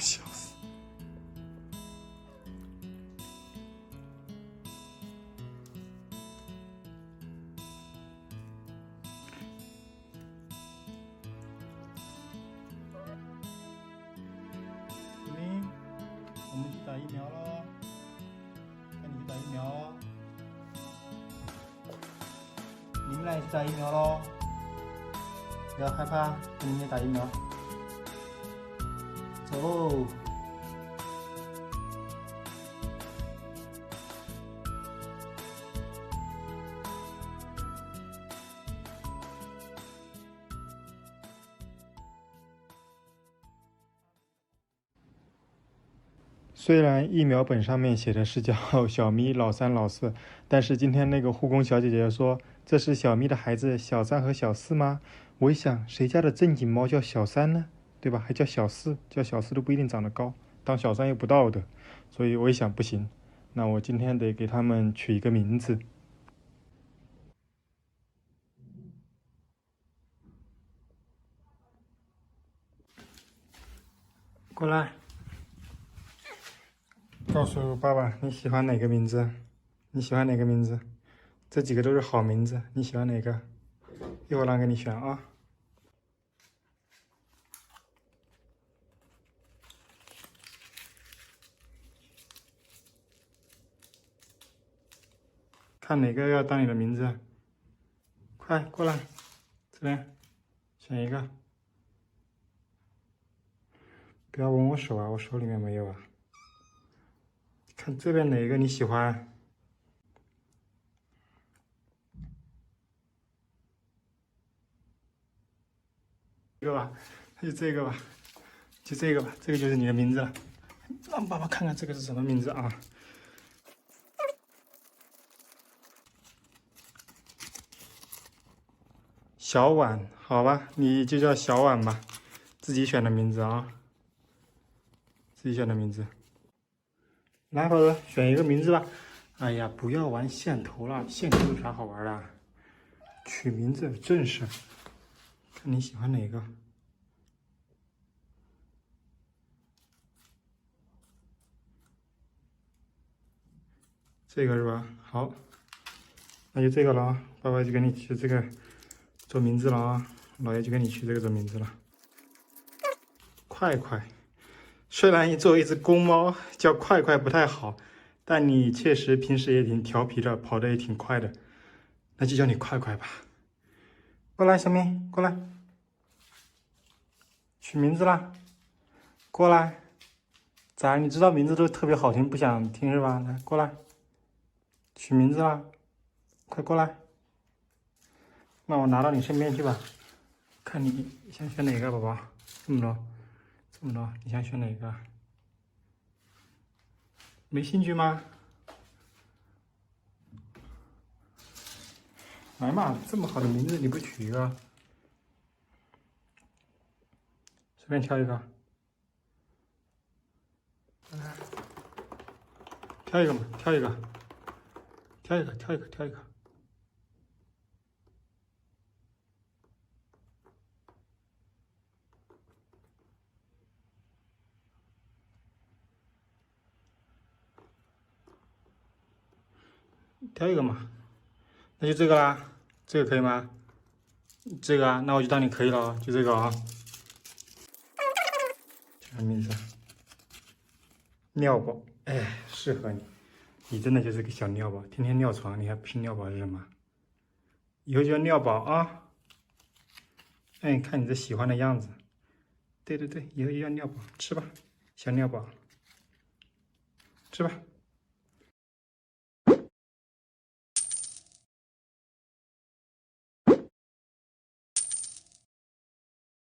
笑死。明，我们去打疫苗喽！带你去打疫苗哦。你们俩也去打疫苗喽！不要害怕，跟你们打疫苗。走。虽然疫苗本上面写的是叫小咪老三老四，但是今天那个护工小姐姐说这是小咪的孩子小三和小四吗？我一想，谁家的正经猫叫小三呢？对吧？还叫小四，叫小四都不一定长得高，当小三又不道德，所以我一想不行，那我今天得给他们取一个名字。过来。告诉爸爸你喜欢哪个名字？你喜欢哪个名字？这几个都是好名字，你喜欢哪个？一会儿让给你选啊。看哪个要当你的名字？快过来，这边选一个。不要闻我手啊，我手里面没有啊。看这边哪个你喜欢？这个吧，就这个吧，就这个吧，这个就是你的名字了。让爸爸看看这个是什么名字啊？小婉，好吧，你就叫小婉吧，自己选的名字啊，自己选的名字。来，宝宝选一个名字吧。哎呀，不要玩线头了，线头有啥好玩的？取名字正事，看你喜欢哪个。这个是吧？好，那就这个了啊，爸爸就给你取这个做名字了啊，姥爷就给你取这个做名字了。快快，虽然作为一只公猫叫快快不太好，但你确实平时也挺调皮的，跑得也挺快的，那就叫你快快吧。过来，小明，过来，取名字啦！过来，咋？你知道名字都特别好听，不想听是吧？来，过来，取名字啦！快过来。那我拿到你身边去吧，看你想选哪个，宝宝？这么多，这么多，你想选哪个？没兴趣吗？来嘛，这么好的名字你不取一个？随便挑一个。挑一个嘛，挑一个，挑一个，挑一个，挑一个。挑一个嘛，那就这个啦，这个可以吗？这个啊，那我就当你可以了，就这个啊。叫啥名字？尿宝，哎，适合你，你真的就是个小尿宝，天天尿床，你还不是尿宝是什么？以后就叫尿宝啊。哎，看你这喜欢的样子，对对对，以后就叫尿宝，吃吧，小尿宝，吃吧。